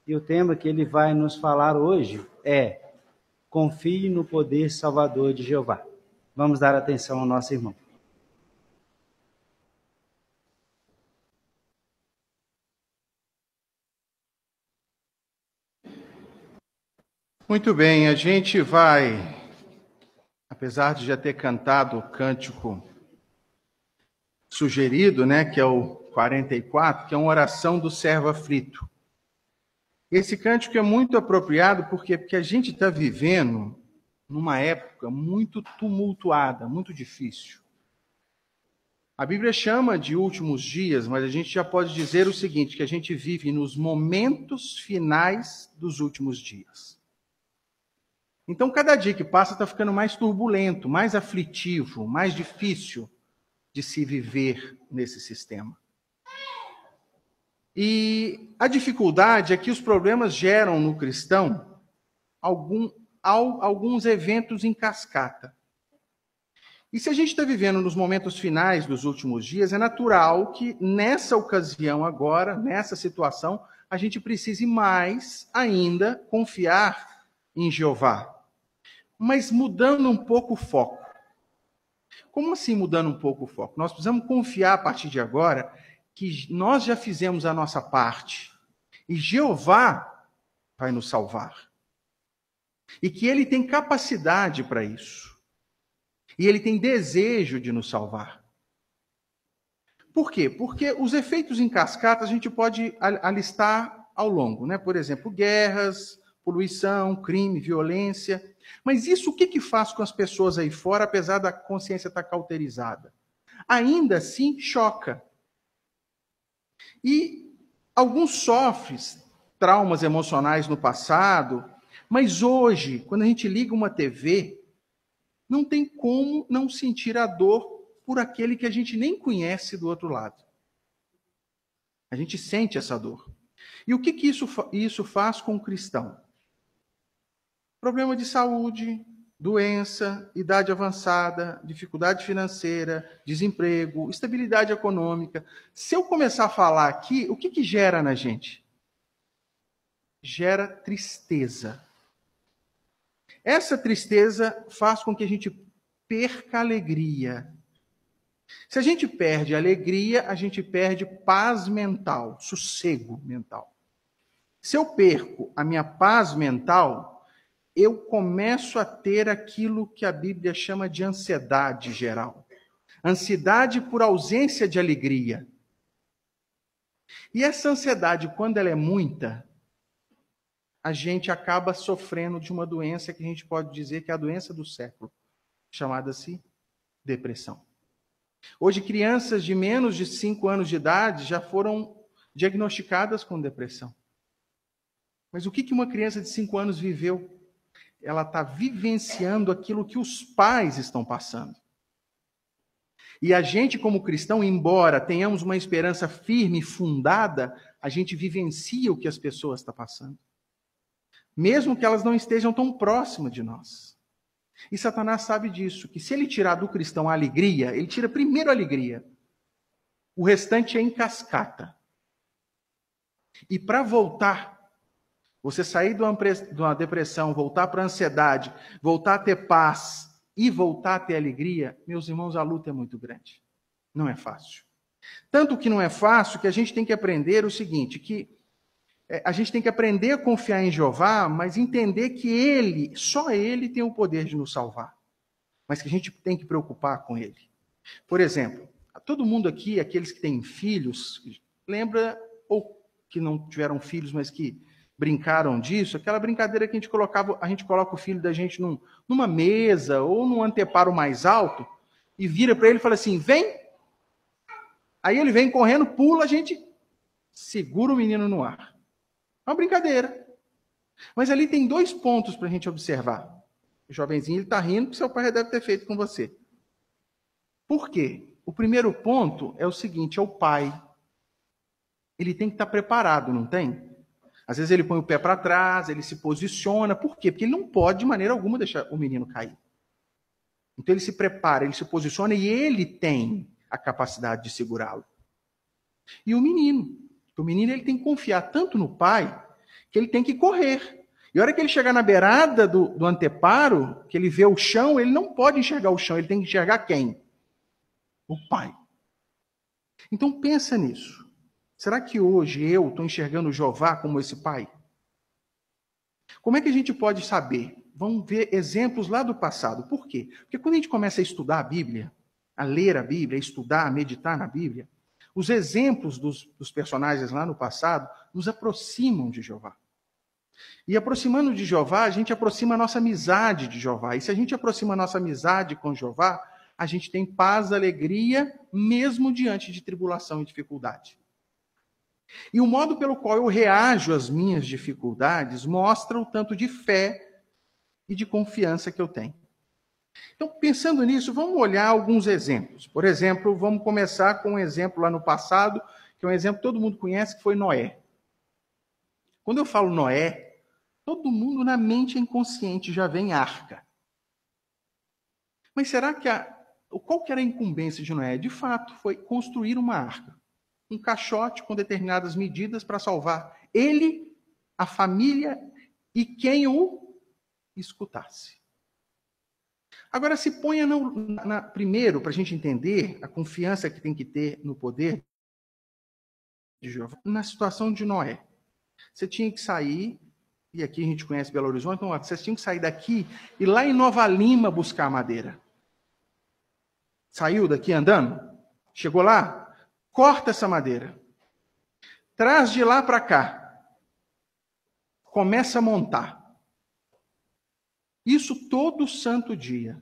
E o tema que ele vai nos falar hoje é: confie no poder salvador de Jeová. Vamos dar atenção ao nosso irmão. Muito bem, a gente vai, apesar de já ter cantado o cântico sugerido, que é o 44, que é uma oração do servo aflito. Esse cântico é muito apropriado porque a gente está vivendo numa época muito tumultuada, muito difícil. A Bíblia chama de últimos dias, mas a gente já pode dizer o seguinte, que a gente vive nos momentos finais dos últimos dias. Então, cada dia que passa está ficando mais turbulento, mais aflitivo, mais difícil de se viver nesse sistema. E a dificuldade é que os problemas geram no cristão alguns eventos em cascata. E se a gente está vivendo nos momentos finais dos últimos dias, é natural que nessa ocasião agora, nessa situação, a gente precise mais ainda confiar em Jeová. Mas mudando um pouco o foco. Como assim mudando um pouco o foco? Nós precisamos confiar a partir de agora que nós já fizemos a nossa parte e Jeová vai nos salvar. E que Ele tem capacidade para isso. E Ele tem desejo de nos salvar. Por quê? Porque os efeitos em cascata a gente pode alistar ao longo, Por exemplo, guerras, poluição, crime, violência. Mas isso o que faz com as pessoas aí fora, apesar da consciência estar cauterizada? Ainda assim, choca. E alguns sofrem traumas emocionais no passado, mas hoje, quando a gente liga uma TV, não tem como não sentir a dor por aquele que a gente nem conhece do outro lado. A gente sente essa dor. E o que isso faz com o cristão? Problema de saúde, doença, idade avançada, dificuldade financeira, desemprego, estabilidade econômica. Se eu começar a falar aqui, o que gera na gente? Gera tristeza. Essa tristeza faz com que a gente perca a alegria. Se a gente perde a alegria, a gente perde paz mental, sossego mental. Se eu perco a minha paz mental, eu começo a ter aquilo que a Bíblia chama de ansiedade geral. Ansiedade por ausência de alegria. E essa ansiedade, quando ela é muita, a gente acaba sofrendo de uma doença que a gente pode dizer que é a doença do século, chamada-se depressão. Hoje, crianças de menos de 5 anos de idade já foram diagnosticadas com depressão. Mas o que uma criança de 5 anos viveu? Ela está vivenciando aquilo que os pais estão passando. E a gente, como cristão, embora tenhamos uma esperança firme e fundada, a gente vivencia o que as pessoas estão passando. Mesmo que elas não estejam tão próximas de nós. E Satanás sabe disso, que se ele tirar do cristão a alegria, ele tira primeiro a alegria. O restante é em cascata. E para voltar, você sair de uma depressão, voltar para a ansiedade, voltar a ter paz e voltar a ter alegria, meus irmãos, a luta é muito grande. Não é fácil. Tanto que não é fácil que a gente tem que aprender o seguinte, que a gente tem que aprender a confiar em Jeová, mas entender que Ele, só Ele tem o poder de nos salvar. Mas que a gente tem que preocupar com Ele. Por exemplo, todo mundo aqui, aqueles que têm filhos, lembra, ou que não tiveram filhos, mas que brincaram disso, aquela brincadeira que a gente coloca o filho da gente numa mesa ou num anteparo mais alto e vira para ele e fala assim, vem. Aí ele vem correndo, pula, a gente segura o menino no ar. É uma brincadeira. Mas ali tem 2 pontos para a gente observar. O jovenzinho está rindo porque seu pai já deve ter feito com você. Por quê? O primeiro ponto é o seguinte, é o pai. Ele tem que estar preparado, não tem? Às vezes ele põe o pé para trás, ele se posiciona. Por quê? Porque ele não pode, de maneira alguma, deixar o menino cair. Então ele se prepara, ele se posiciona e ele tem a capacidade de segurá-lo. E o menino ele tem que confiar tanto no pai, que ele tem que correr. E a hora que ele chegar na beirada do anteparo, que ele vê o chão, ele não pode enxergar o chão, ele tem que enxergar quem? O pai. Então pensa nisso. Será que hoje eu estou enxergando Jeová como esse pai? Como é que a gente pode saber? Vamos ver exemplos lá do passado. Por quê? Porque quando a gente começa a estudar a Bíblia, a ler a Bíblia, a estudar, a meditar na Bíblia, os exemplos dos personagens lá no passado nos aproximam de Jeová. E aproximando de Jeová, a gente aproxima a nossa amizade de Jeová. E se a gente aproxima a nossa amizade com Jeová, a gente tem paz, alegria, mesmo diante de tribulação e dificuldade. E o modo pelo qual eu reajo às minhas dificuldades mostra o tanto de fé e de confiança que eu tenho. Então, pensando nisso, vamos olhar alguns exemplos. Por exemplo, vamos começar com um exemplo lá no passado, que é um exemplo que todo mundo conhece, que foi Noé. Quando eu falo Noé, todo mundo na mente inconsciente já vem arca. Mas será que qual que era a incumbência de Noé? De fato, foi construir uma arca. Um caixote com determinadas medidas para salvar ele, a família e quem o escutasse. Agora, se ponha primeiro, para a gente entender a confiança que tem que ter no poder de Jeová, na situação de Noé. Você tinha que sair, e aqui a gente conhece Belo Horizonte, então você tinha que sair daqui e lá em Nova Lima buscar madeira. Saiu daqui andando? Chegou lá? Corta essa madeira. Traz de lá para cá. Começa a montar. Isso todo santo dia.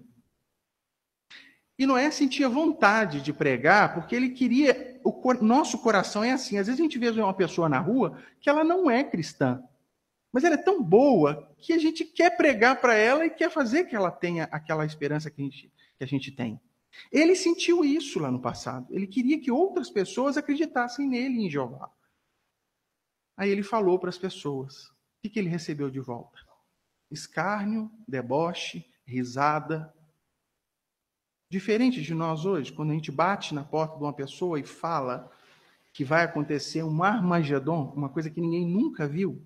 E Noé sentia vontade de pregar, porque ele queria... Nosso coração é assim. Às vezes a gente vê uma pessoa na rua que ela não é cristã. Mas ela é tão boa que a gente quer pregar para ela e quer fazer que ela tenha aquela esperança que a gente tem. Ele sentiu isso lá no passado. Ele queria que outras pessoas acreditassem nele, em Jeová. Aí ele falou para as pessoas. O que ele recebeu de volta? Escárnio, deboche, risada. Diferente de nós hoje, quando a gente bate na porta de uma pessoa e fala que vai acontecer um Armagedon, uma coisa que ninguém nunca viu,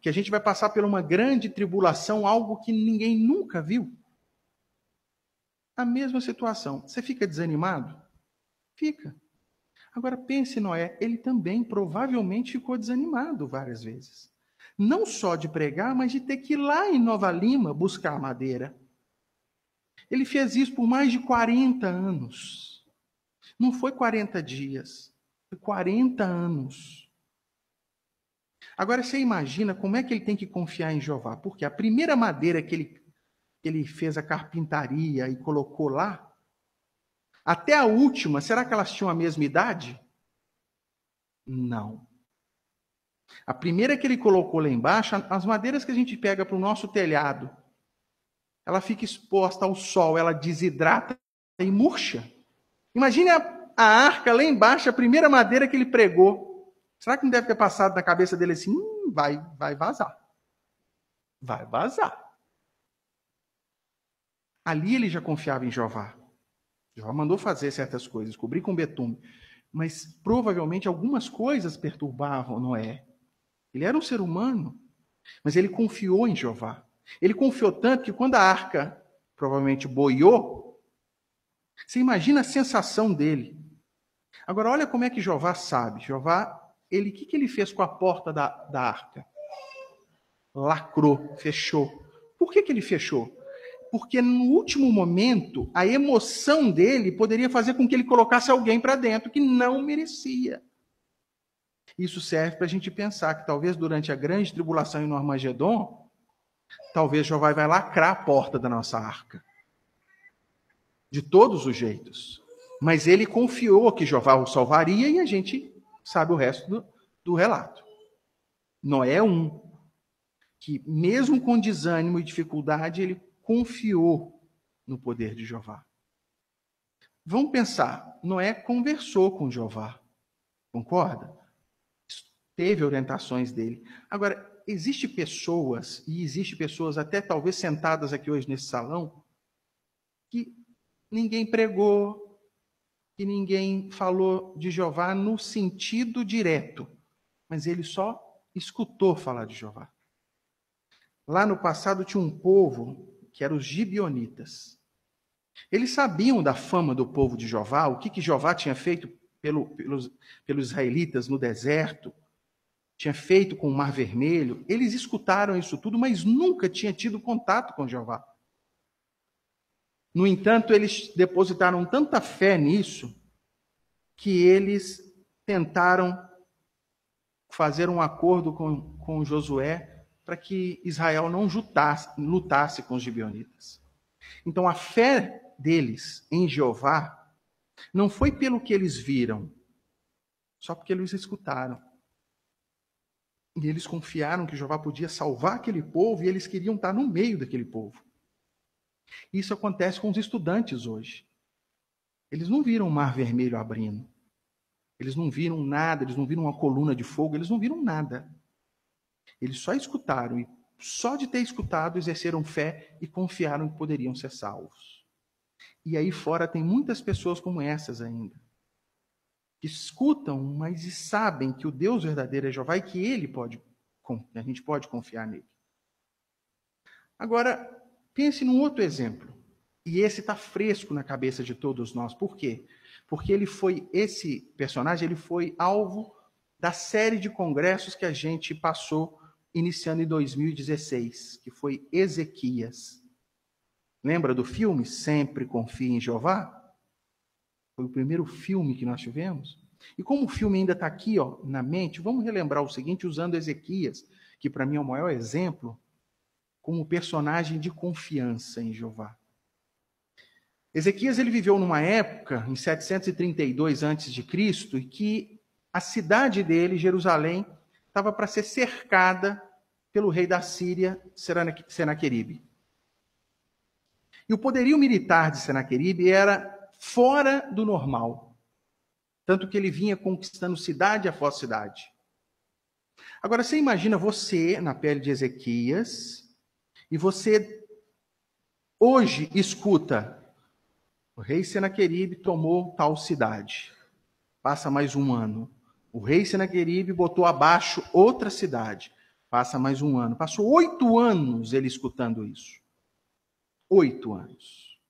que a gente vai passar por uma grande tribulação, algo que ninguém nunca viu. A mesma situação. Você fica desanimado? Fica. Agora pense, Noé, ele também provavelmente ficou desanimado várias vezes. Não só de pregar, mas de ter que ir lá em Nova Lima buscar madeira. Ele fez isso por mais de 40 anos. Não foi 40 dias, foi 40 anos. Agora você imagina como é que ele tem que confiar em Jeová. Porque a primeira madeira que ele fez a carpintaria e colocou lá, até a última, será que elas tinham a mesma idade? Não. A primeira que ele colocou lá embaixo, as madeiras que a gente pega para o nosso telhado, ela fica exposta ao sol, ela desidrata e murcha. Imagine a arca lá embaixo, a primeira madeira que ele pregou. Será que não deve ter passado na cabeça dele assim, vai vazar. Vai vazar. Ali ele já confiava em Jeová. Jeová mandou fazer certas coisas, cobrir com betume. Mas provavelmente algumas coisas perturbavam Noé. Ele era um ser humano, mas ele confiou em Jeová. Ele confiou tanto que quando a arca provavelmente boiou, você imagina a sensação dele. Agora olha como é que Jeová sabe. Jeová, o que ele fez com a porta da arca? Lacrou, fechou. Por que ele fechou? Porque no último momento, a emoção dele poderia fazer com que ele colocasse alguém para dentro que não merecia. Isso serve para a gente pensar que talvez durante a grande tribulação e no Armagedon, talvez Jeová vai lacrar a porta da nossa arca. De todos os jeitos. Mas ele confiou que Jeová o salvaria e a gente sabe o resto do relato. Noé que mesmo com desânimo e dificuldade, ele confiou no poder de Jeová. Vamos pensar, Noé conversou com Jeová. Concorda? Teve orientações dele. Agora, existe pessoas até talvez sentadas aqui hoje nesse salão, que ninguém pregou, que ninguém falou de Jeová no sentido direto, mas ele só escutou falar de Jeová. Lá no passado tinha um povo que eram os gibeonitas. Eles sabiam da fama do povo de Jeová, o que Jeová tinha feito pelos israelitas no deserto, tinha feito com o Mar Vermelho. Eles escutaram isso tudo, mas nunca tinham tido contato com Jeová. No entanto, eles depositaram tanta fé nisso que eles tentaram fazer um acordo com Josué para que Israel não lutasse com os gibeonitas. Então, a fé deles em Jeová não foi pelo que eles viram, só porque eles escutaram. E eles confiaram que Jeová podia salvar aquele povo e eles queriam estar no meio daquele povo. Isso acontece com os estudantes hoje. Eles não viram o Mar Vermelho abrindo. Eles não viram nada, eles não viram uma coluna de fogo, eles não viram nada. Eles só escutaram e só de ter escutado exerceram fé e confiaram que poderiam ser salvos. E aí fora tem muitas pessoas como essas ainda, que escutam, mas sabem que o Deus verdadeiro é Jeová e que a gente pode confiar nele. Agora, pense num outro exemplo. E esse está fresco na cabeça de todos nós. Por quê? Porque esse personagem ele foi alvo da série de congressos que a gente passou iniciando em 2016, que foi Ezequias. Lembra do filme Sempre Confie em Jeová? Foi o primeiro filme que nós tivemos. E como o filme ainda está aqui na mente, vamos relembrar o seguinte, usando Ezequias, que para mim é o maior exemplo, como personagem de confiança em Jeová. Ezequias ele viveu numa época, em 732 a.C., e que a cidade dele, Jerusalém, estava para ser cercada pelo rei da Síria, Senaqueribe. E o poderio militar de Senaqueribe era fora do normal. Tanto que ele vinha conquistando cidade após cidade. Agora, você imagina você na pele de Ezequias, e você hoje escuta: o rei Senaqueribe tomou tal cidade. Passa mais um ano. O rei Senaqueribe botou abaixo outra cidade. Passa mais um ano. Passou 8 anos ele escutando isso. 8 anos.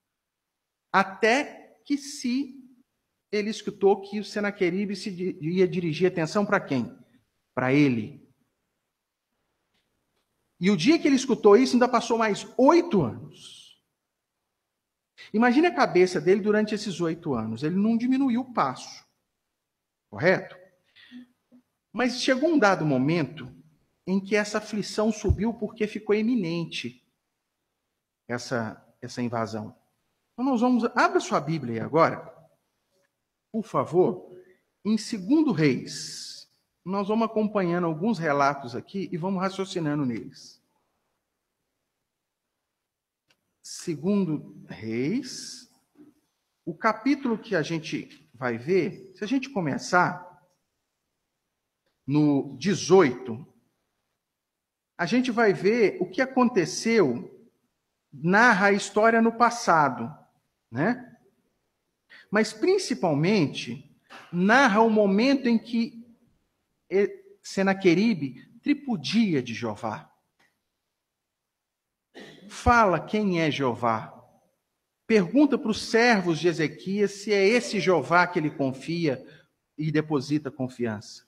Até que ele escutou que o Senaqueribe ia dirigir atenção para quem? Para ele. E o dia que ele escutou isso, ainda passou mais 8 anos. Imagine a cabeça dele durante esses 8 anos. Ele não diminuiu o passo. Correto? Mas chegou um dado momento em que essa aflição subiu porque ficou iminente essa invasão. Então nós vamos... Abra sua Bíblia aí agora, por favor, em 2 Reis. Nós vamos acompanhando alguns relatos aqui e vamos raciocinando neles. 2 Reis, o capítulo que a gente vai ver, se a gente começar no 18, a gente vai ver o que aconteceu, narra a história no passado, né? Mas principalmente narra o momento em que Senaqueribe tripudia de Jeová. Fala quem é Jeová. Pergunta para os servos de Ezequias se é esse Jeová que ele confia e deposita confiança.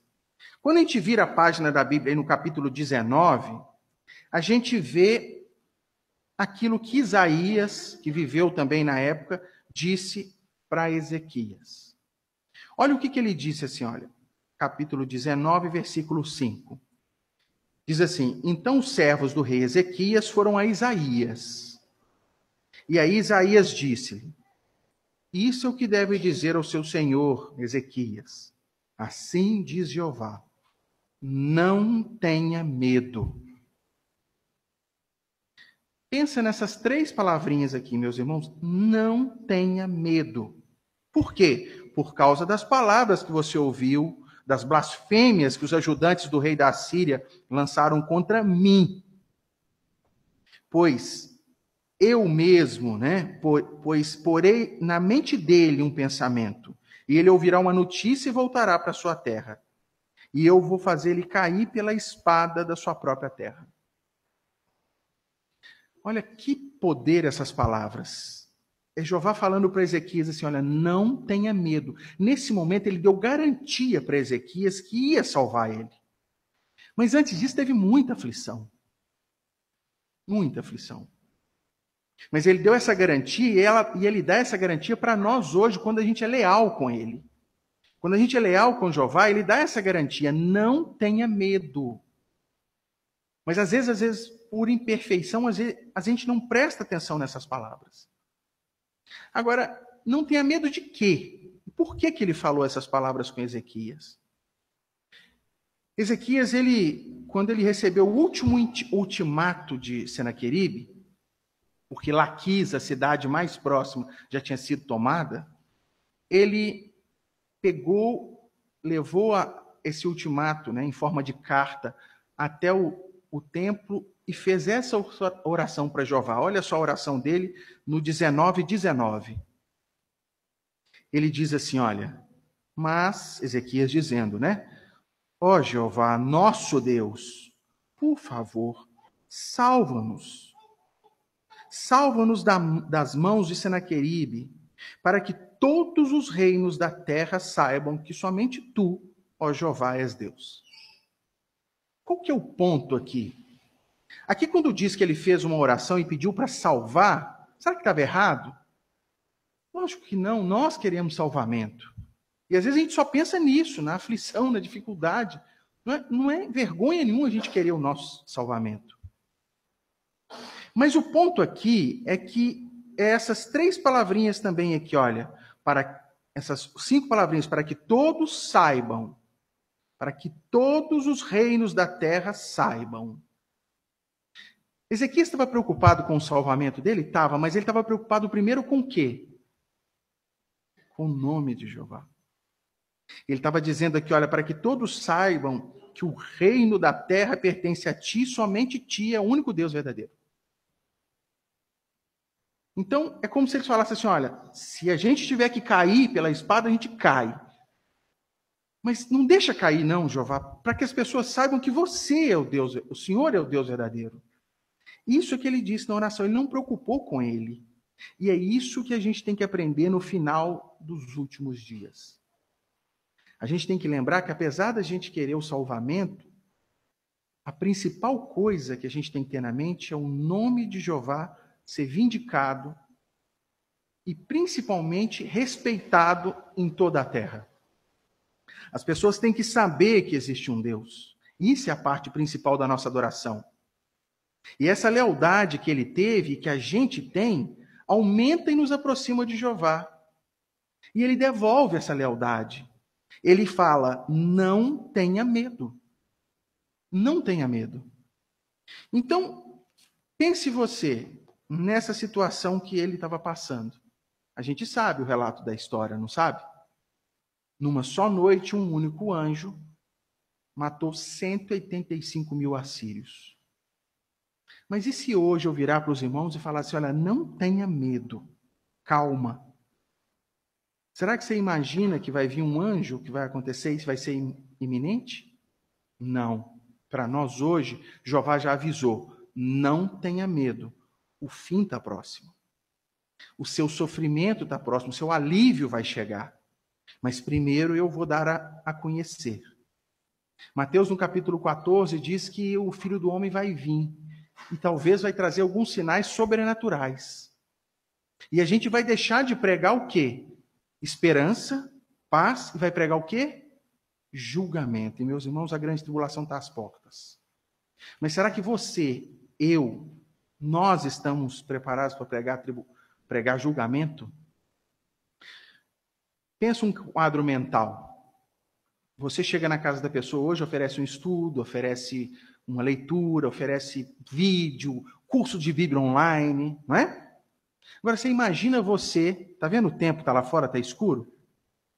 Quando a gente vira a página da Bíblia, aí no capítulo 19, a gente vê aquilo que Isaías, que viveu também na época, disse para Ezequias. Olha o que ele disse assim, olha, capítulo 19, versículo 5. Diz assim: então os servos do rei Ezequias foram a Isaías. E aí Isaías disse-lhe: isso é o que deve dizer ao seu senhor Ezequias. Assim diz Jeová: não tenha medo. Pensa nessas 3 palavrinhas aqui, meus irmãos. Não tenha medo. Por quê? Por causa das palavras que você ouviu, das blasfêmias que os ajudantes do rei da Síria lançaram contra mim. Pois eu mesmo, pois porei na mente dele um pensamento, e ele ouvirá uma notícia e voltará para sua terra. e eu vou fazer ele cair pela espada da sua própria terra. Olha que poder essas palavras. É Jeová falando para Ezequias assim, olha, não tenha medo. Nesse momento ele deu garantia para Ezequias que ia salvar ele. Mas antes disso teve muita aflição. Muita aflição. Mas ele deu essa garantia e ele dá essa garantia para nós hoje, quando a gente é leal com ele. Quando a gente é leal com Jeová, ele dá essa garantia, não tenha medo. Mas às vezes, por imperfeição, às vezes, a gente não presta atenção nessas palavras. Agora, não tenha medo de quê? Por que ele falou essas palavras com Ezequias? Ezequias, quando ele recebeu o último ultimato de Senaqueribe, porque Laquis, a cidade mais próxima, já tinha sido tomada, ele levou esse ultimato, né, em forma de carta até o templo e fez essa oração para Jeová. Olha só a oração dele no 19:19. Ele diz assim, olha, mas, Ezequias dizendo, né? Ó Jeová, nosso Deus, por favor, salva-nos. Salva-nos das mãos de Senaqueribe, para que todos os reinos da terra saibam que somente tu, ó Jeová, és Deus. Qual que é o ponto aqui? Aqui quando diz que ele fez uma oração e pediu para salvar, será que estava errado? Lógico que não, nós queremos salvamento. E às vezes a gente só pensa nisso, na aflição, na dificuldade. Não é vergonha nenhuma a gente querer o nosso salvamento. Mas o ponto aqui é que essas 3 palavrinhas também aqui, olha, essas 5 palavrinhas, para que todos saibam, para que todos os reinos da terra saibam. Ezequias estava preocupado com o salvamento dele? Estava, mas ele estava preocupado primeiro com o quê? Com o nome de Jeová. Ele estava dizendo aqui, olha, para que todos saibam que o reino da terra pertence a ti, somente ti é o único Deus verdadeiro. Então, é como se eles falassem assim, olha, se a gente tiver que cair pela espada, a gente cai. Mas não deixa cair não, Jeová, para que as pessoas saibam que você é o Deus, o Senhor é o Deus verdadeiro. Isso é que ele disse na oração, ele não preocupou com ele. E é isso que a gente tem que aprender no final dos últimos dias. A gente tem que lembrar que apesar da gente querer o salvamento, a principal coisa que a gente tem que ter na mente é o nome de Jeová ser vindicado e principalmente respeitado em toda a terra. As pessoas têm que saber que existe um Deus. Isso é a parte principal da nossa adoração. E essa lealdade que ele teve, que a gente tem, aumenta e nos aproxima de Jeová. E ele devolve essa lealdade. Ele fala, não tenha medo. Não tenha medo. Então, pense você nessa situação que ele estava passando. A gente sabe o relato da história, não sabe? Numa só noite, um único anjo matou 185 mil assírios. Mas e se hoje eu virar para os irmãos e falar assim, olha, não tenha medo, calma. Será que você imagina que vai vir um anjo, que vai acontecer, isso vai ser iminente? Não. Para nós hoje, Jeová já avisou, não tenha medo, o fim está próximo. O seu sofrimento está próximo, o seu alívio vai chegar. Mas primeiro eu vou dar a conhecer. Mateus, no capítulo 14, diz que o Filho do Homem vai vir. E talvez vai trazer alguns sinais sobrenaturais. E a gente vai deixar de pregar o quê? Esperança, paz, e vai pregar o quê? Julgamento. E, meus irmãos, a grande tribulação está às portas. Mas será que você, nós estamos preparados para pregar julgamento? Pensa um quadro mental. Você chega na casa da pessoa hoje, oferece um estudo, oferece uma leitura, oferece vídeo, curso de Bíblia online, não é? Agora, você imagina você, está vendo o tempo, está lá fora, está escuro?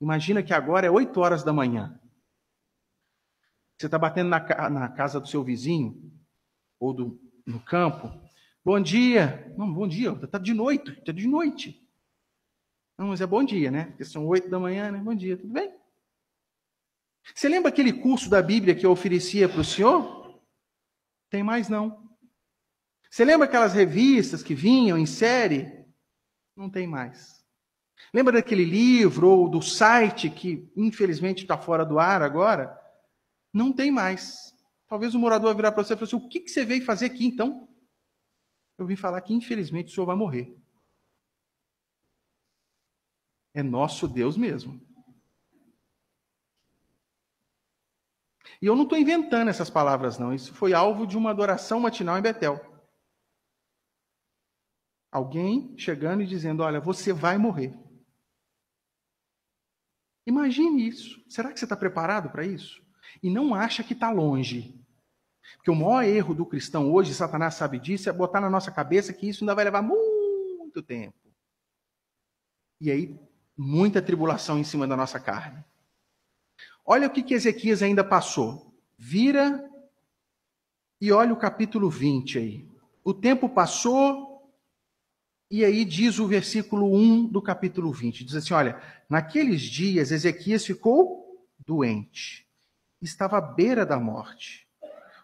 Imagina que agora é 8 horas da manhã. Você está batendo na casa do seu vizinho, ou no campo. Bom dia. Não, bom dia, está de noite, está de noite. Não, mas é bom dia, né? Porque são 8 da manhã, né? Bom dia, tudo bem? Você lembra aquele curso da Bíblia que eu oferecia para o senhor? Tem mais não. Você lembra aquelas revistas que vinham em série? Não tem mais. Lembra daquele livro ou do site que infelizmente está fora do ar agora? Não tem mais. Talvez o morador vai virar para você e falar assim, o que você veio fazer aqui então? Eu vim falar que infelizmente o senhor vai morrer. É nosso Deus mesmo. E eu não estou inventando essas palavras, não. Isso foi alvo de uma adoração matinal em Betel. Alguém chegando e dizendo, olha, você vai morrer. Imagine isso. Será que você está preparado para isso? E não acha que está longe. Porque o maior erro do cristão hoje, Satanás sabe disso, é botar na nossa cabeça que isso ainda vai levar muito tempo. E aí, muita tribulação em cima da nossa carne. Olha o que Ezequias ainda passou. Vira e olha o capítulo 20 aí. O tempo passou e aí diz o versículo 1 do capítulo 20. Diz assim, olha, naqueles dias Ezequias ficou doente. Estava à beira da morte.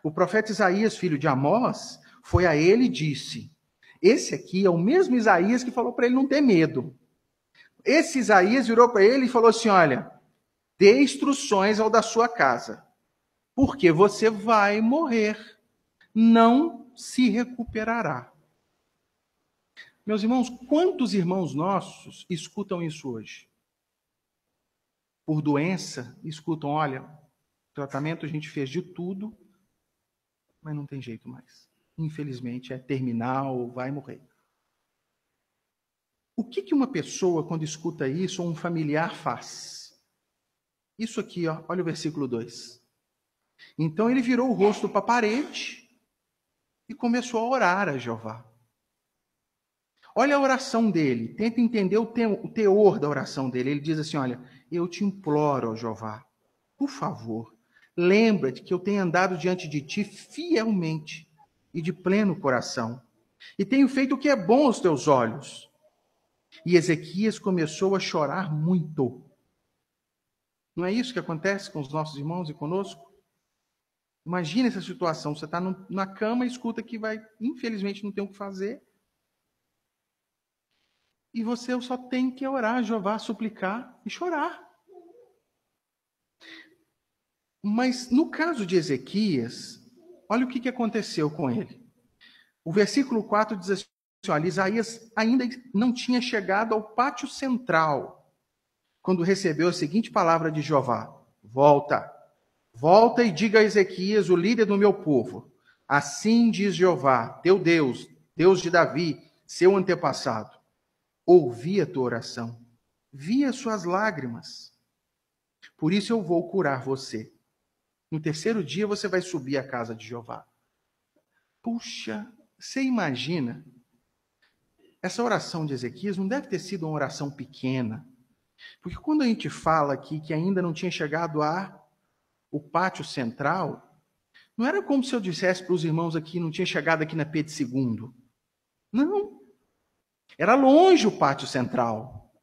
O profeta Isaías, filho de Amós, foi a ele e disse, esse aqui é o mesmo Isaías que falou para ele não ter medo. Esse Isaías virou para ele e falou assim, olha, dê instruções ao da sua casa, porque você vai morrer, não se recuperará. Meus irmãos, quantos irmãos nossos escutam isso hoje? Por doença, escutam, olha, tratamento a gente fez de tudo, mas não tem jeito mais. Infelizmente é terminal, vai morrer. O que uma pessoa, quando escuta isso, ou um familiar faz? Isso aqui, ó, olha o versículo 2. Então ele virou o rosto para a parede e começou a orar a Jeová. Olha a oração dele, tenta entender o teor da oração dele. Ele diz assim, olha, eu te imploro, ó Jeová, por favor, lembra-te que eu tenho andado diante de ti fielmente e de pleno coração, e tenho feito o que é bom aos teus olhos. E Ezequias começou a chorar muito. Não é isso que acontece com os nossos irmãos e conosco? Imagina essa situação, você está na cama e escuta que vai, infelizmente, não tem o que fazer. E você só tem que orar a Jeová, suplicar e chorar. Mas no caso de Ezequias, olha o que aconteceu com ele. O versículo 4 diz assim, olha, Isaías ainda não tinha chegado ao pátio central, quando recebeu a seguinte palavra de Jeová, volta e diga a Ezequias, o líder do meu povo, assim diz Jeová, teu Deus, Deus de Davi, seu antepassado, ouvi a tua oração, vi as suas lágrimas, por isso eu vou curar você. No terceiro dia você vai subir à casa de Jeová. Puxa, você imagina, essa oração de Ezequias não deve ter sido uma oração pequena, porque quando a gente fala aqui que ainda não tinha chegado o pátio central, não era como se eu dissesse para os irmãos aqui, não tinha chegado aqui na Pedro II. Não. Era longe o pátio central.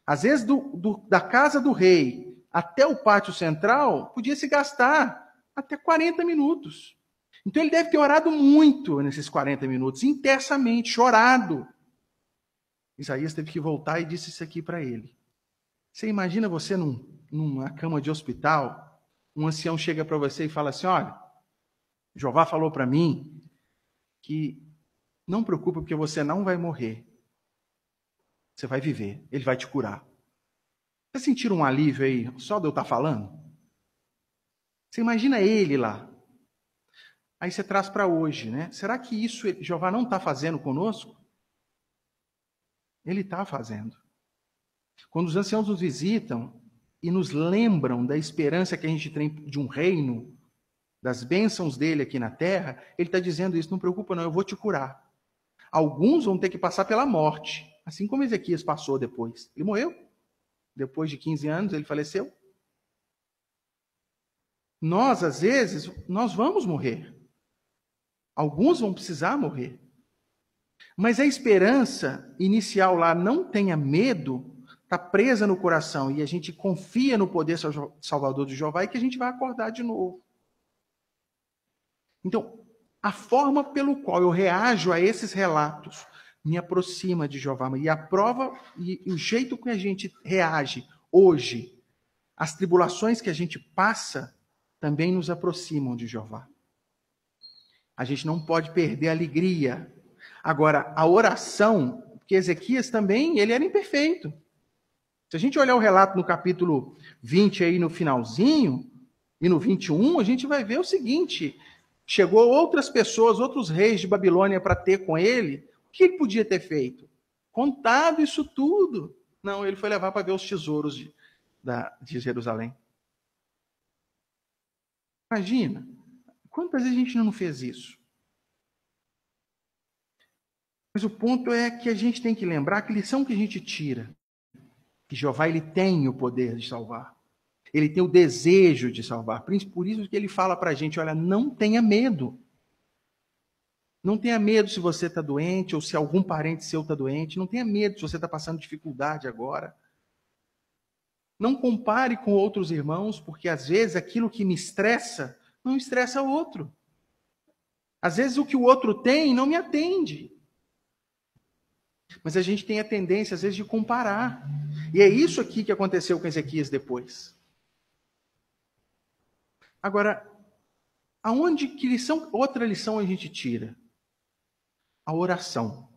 Às vezes, da casa do rei até o pátio central, podia se gastar até 40 minutos. Então ele deve ter orado muito nesses 40 minutos, intensamente, chorado. Isaías teve que voltar e disse isso aqui para ele. Você imagina você numa cama de hospital, um ancião chega para você e fala assim, olha, Jeová falou para mim que não preocupe porque você não vai morrer. Você vai viver, ele vai te curar. Você sentiram um alívio aí, só de eu estar falando? Você imagina ele lá. Aí você traz para hoje, né? Será que isso Jeová não está fazendo conosco? Ele está fazendo. Quando os anciãos nos visitam e nos lembram da esperança que a gente tem de um reino, das bênçãos dele aqui na terra, ele está dizendo isso, não preocupa não, eu vou te curar. Alguns vão ter que passar pela morte, assim como Ezequias passou depois. Ele morreu. Depois de 15 anos, ele faleceu. Nós, às vezes, nós vamos morrer. Alguns vão precisar morrer. Mas a esperança inicial lá, não tenha medo, está presa no coração e a gente confia no poder salvador de Jeová, é que a gente vai acordar de novo. Então, a forma pelo qual eu reajo a esses relatos me aproxima de Jeová. E a prova e o jeito que a gente reage hoje, as tribulações que a gente passa, também nos aproximam de Jeová. A gente não pode perder a alegria. Agora, a oração, porque Ezequias também, ele era imperfeito. Se a gente olhar o relato no capítulo 20, aí no finalzinho, e no 21, a gente vai ver o seguinte: chegou outras pessoas, outros reis de Babilônia para ter com ele. O que ele podia ter feito? Contado isso tudo. Não, ele foi levar para ver os tesouros de Jerusalém. Imagina, quantas vezes a gente não fez isso? Mas o ponto é que a gente tem que lembrar que lição que a gente tira, que Jeová ele tem o poder de salvar. Ele tem o desejo de salvar. Por isso que ele fala para a gente, olha, não tenha medo. Não tenha medo se você está doente ou se algum parente seu está doente. Não tenha medo se você está passando dificuldade agora. Não compare com outros irmãos, porque às vezes aquilo que me estressa, não estressa o outro. Às vezes o que o outro tem não me atende. Mas a gente tem a tendência, às vezes, de comparar. E é isso aqui que aconteceu com Ezequias depois. Agora, outra lição a gente tira? A oração.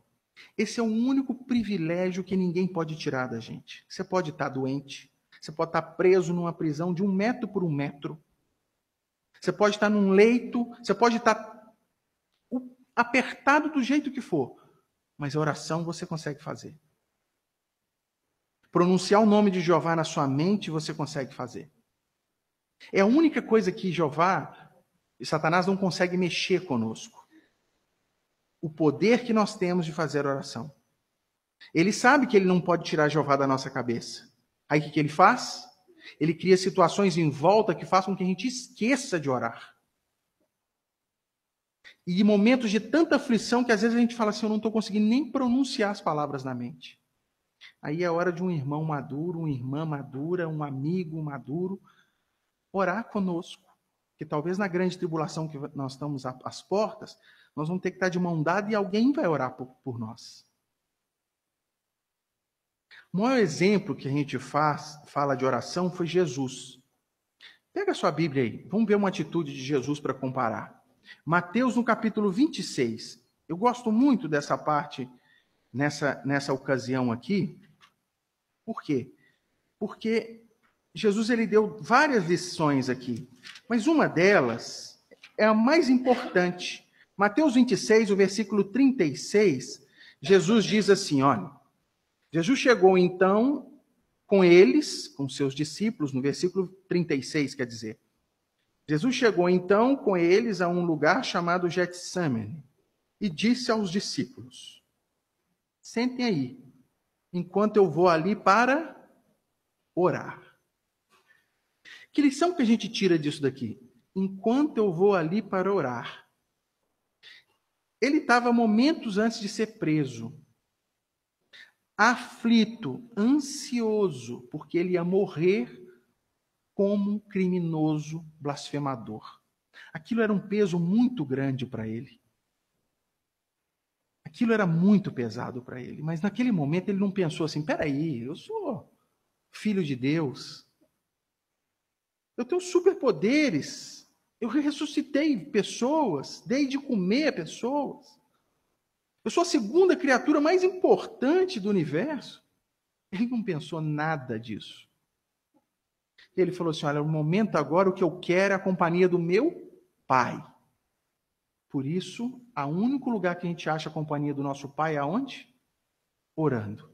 Esse é o único privilégio que ninguém pode tirar da gente. Você pode estar doente, você pode estar preso numa prisão de 1 metro por 1 metro. Você pode estar num leito, você pode estar apertado do jeito que for. Mas a oração você consegue fazer. Pronunciar o nome de Jeová na sua mente, você consegue fazer. É a única coisa que Jeová e Satanás não consegue mexer conosco. O poder que nós temos de fazer oração. Ele sabe que ele não pode tirar Jeová da nossa cabeça. Aí o que ele faz? Ele cria situações em volta que façam com que a gente esqueça de orar. E momentos de tanta aflição que às vezes a gente fala assim, eu não estou conseguindo nem pronunciar as palavras na mente. Aí é hora de um irmão maduro, uma irmã madura, um amigo maduro, orar conosco. Que talvez na grande tribulação que nós estamos às portas, nós vamos ter que estar de mão dada e alguém vai orar por nós. O maior exemplo que a gente fala de oração foi Jesus. Pega a sua Bíblia aí, vamos ver uma atitude de Jesus para comparar. Mateus no capítulo 26. Eu gosto muito dessa parte nessa ocasião aqui. Por quê? Porque Jesus ele deu várias lições aqui, mas uma delas é a mais importante. Mateus 26, o versículo 36, Jesus diz assim, olha, Jesus chegou então com eles, com seus discípulos, no versículo 36, quer dizer, Jesus chegou então com eles a um lugar chamado Getsêmani e disse aos discípulos, sentem aí, enquanto eu vou ali para orar. Que lição que a gente tira disso daqui? Enquanto eu vou ali para orar. Ele estava momentos antes de ser preso. Aflito, ansioso, porque ele ia morrer como um criminoso blasfemador. Aquilo era um peso muito grande para ele. Aquilo era muito pesado para ele. Mas naquele momento ele não pensou assim, peraí, eu sou filho de Deus. Eu tenho superpoderes. Eu ressuscitei pessoas, dei de comer a pessoas. Eu sou a segunda criatura mais importante do universo. Ele não pensou nada disso. Ele falou assim, olha, no momento agora o que eu quero é a companhia do meu Pai. Por isso, o único lugar que a gente acha a companhia do nosso Pai é aonde? Orando.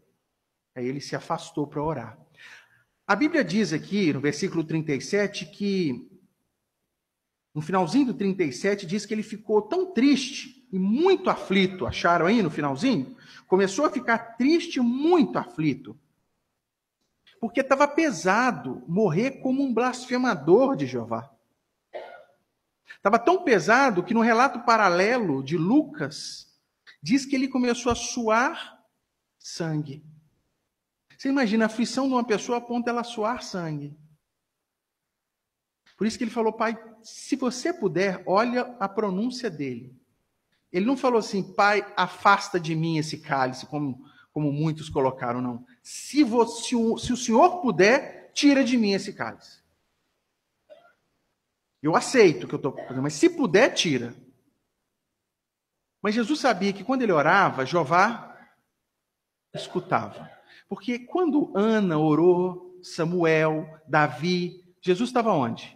Aí ele se afastou para orar. A Bíblia diz aqui, no versículo 37, que no finalzinho do 37, diz que ele ficou tão triste e muito aflito. Acharam aí no finalzinho? Começou a ficar triste e muito aflito. Porque estava pesado morrer como um blasfemador de Jeová. Estava tão pesado que no relato paralelo de Lucas, diz que ele começou a suar sangue. Você imagina a aflição de uma pessoa a ponto dela suar sangue. Por isso que ele falou, Pai, se você puder, olha a pronúncia dele. Ele não falou assim, Pai, afasta de mim esse cálice, como muitos colocaram, não. Se o Senhor puder, tira de mim esse cálice. Eu aceito o que eu estou fazendo, mas se puder, tira. Mas Jesus sabia que quando ele orava, Jeová escutava. Porque quando Ana orou, Samuel, Davi, Jesus estava onde?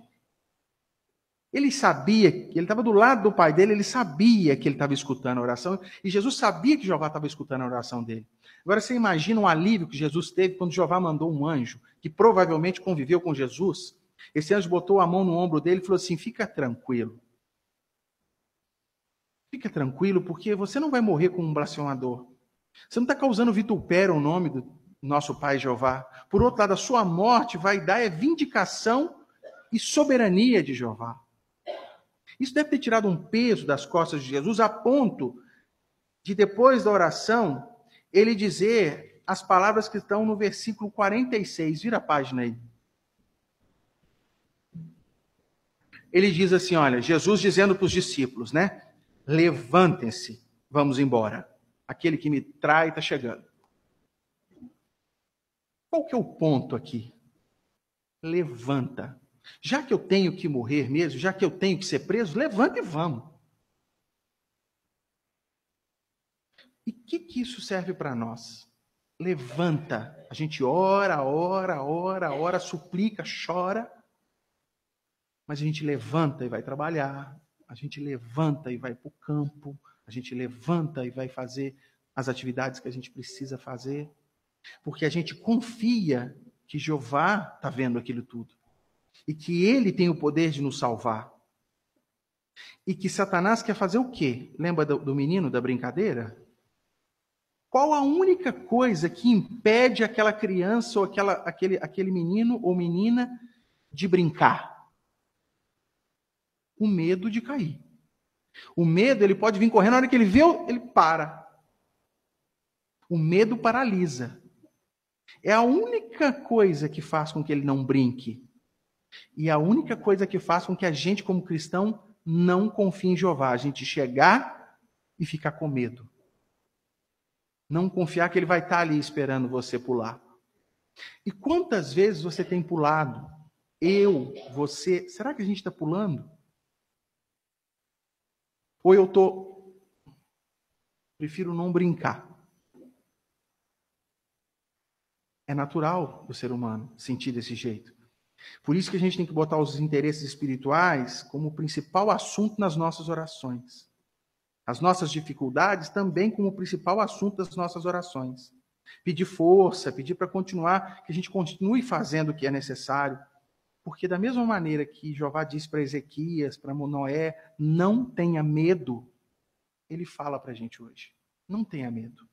Ele sabia, ele estava do lado do pai dele, ele sabia que ele estava escutando a oração, e Jesus sabia que Jeová estava escutando a oração dele. Agora você imagina o alívio que Jesus teve quando Jeová mandou um anjo, que provavelmente conviveu com Jesus. Esse anjo botou a mão no ombro dele e falou assim, fica tranquilo. Fica tranquilo, porque você não vai morrer como um blasfemador. Você não está causando vitupério ao nome do nosso Pai Jeová. Por outro lado, a sua morte vai dar vindicação e soberania de Jeová. Isso deve ter tirado um peso das costas de Jesus, a ponto de, depois da oração, ele dizer as palavras que estão no versículo 46. Vira a página aí. Ele diz assim, olha, Jesus dizendo para os discípulos, né? Levantem-se, vamos embora. Aquele que me trai está chegando. Qual que é o ponto aqui? Levanta. Já que eu tenho que morrer mesmo, já que eu tenho que ser preso, levanta e vamos. E o que isso serve para nós? Levanta. A gente ora, suplica, chora. Mas a gente levanta e vai trabalhar. A gente levanta e vai para o campo. A gente levanta e vai fazer as atividades que a gente precisa fazer. Porque a gente confia que Jeová está vendo aquilo tudo. E que ele tem o poder de nos salvar. E que Satanás quer fazer o quê? Lembra do menino da brincadeira? Qual a única coisa que impede aquela criança ou aquele menino ou menina de brincar? O medo de cair. O medo, ele pode vir correndo, na hora que ele vê, ele para. O medo paralisa. É a única coisa que faz com que ele não brinque. E a única coisa que faz com que a gente, como cristão, não confie em Jeová. A gente chegar e ficar com medo. Não confiar que ele vai estar ali esperando você pular. E quantas vezes você tem pulado? Eu, você, será que a gente está pulando? Ou eu prefiro não brincar? É natural do ser humano sentir desse jeito. Por isso que a gente tem que botar os interesses espirituais como o principal assunto nas nossas orações. As nossas dificuldades também como o principal assunto das nossas orações. Pedir força, pedir para continuar, que a gente continue fazendo o que é necessário. Porque da mesma maneira que Jeová disse para Ezequias, para Noé, não tenha medo, ele fala para a gente hoje. Não tenha medo.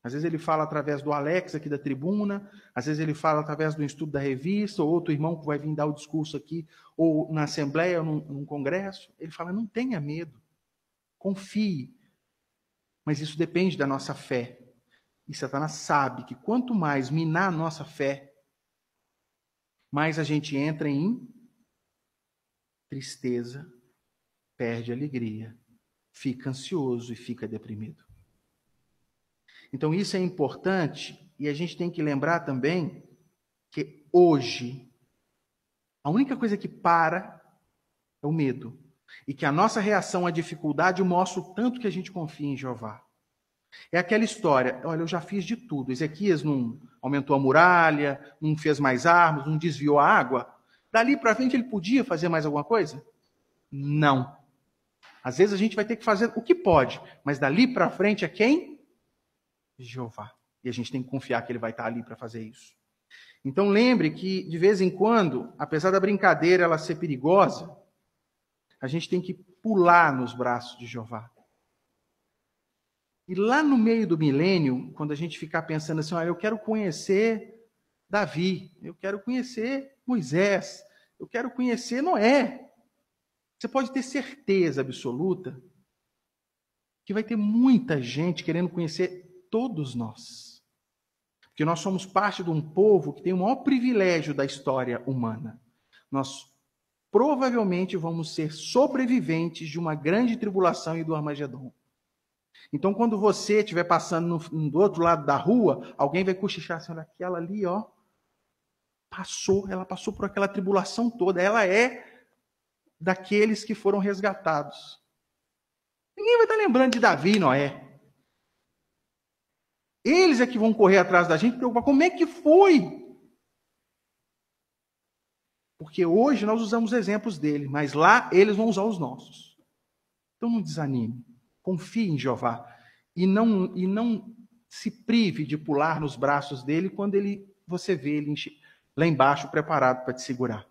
Às vezes ele fala através do Alex aqui da tribuna, às vezes ele fala através do estudo da revista, ou outro irmão que vai vir dar o discurso aqui, ou na assembleia, ou num congresso. Ele fala, não tenha medo, confie. Mas isso depende da nossa fé. E Satanás sabe que quanto mais minar a nossa fé, mais a gente entra em tristeza, perde alegria, fica ansioso e fica deprimido. Então isso é importante e a gente tem que lembrar também que hoje a única coisa que para é o medo. E que a nossa reação à dificuldade mostra o tanto que a gente confia em Jeová. É aquela história, olha, eu já fiz de tudo. Ezequias não aumentou a muralha, não fez mais armas, não desviou a água. Dali para frente ele podia fazer mais alguma coisa? Não. Às vezes a gente vai ter que fazer o que pode, mas dali para frente é quem? Jeová. E a gente tem que confiar que ele vai estar ali para fazer isso. Então lembre que, de vez em quando, apesar da brincadeira ela ser perigosa, a gente tem que pular nos braços de Jeová. E lá no meio do milênio, quando a gente ficar pensando assim, eu quero conhecer Davi, eu quero conhecer Moisés, eu quero conhecer Noé. Você pode ter certeza absoluta que vai ter muita gente querendo conhecer todos nós. Porque nós somos parte de um povo que tem o maior privilégio da história humana. Nós provavelmente vamos ser sobreviventes de uma grande tribulação e do Armagedon. Então, quando você estiver passando do outro lado da rua, alguém vai cochichar assim, olha, aquela ali, ó, ela passou por aquela tribulação toda, ela é daqueles que foram resgatados. Ninguém vai estar lembrando de Davi e Noé. Eles é que vão correr atrás da gente, preocupar como é que foi. Porque hoje nós usamos exemplos dele, mas lá eles vão usar os nossos. Então não desanime. Confie em Jeová. E não se prive de pular nos braços dele quando você vê ele lá embaixo preparado para te segurar.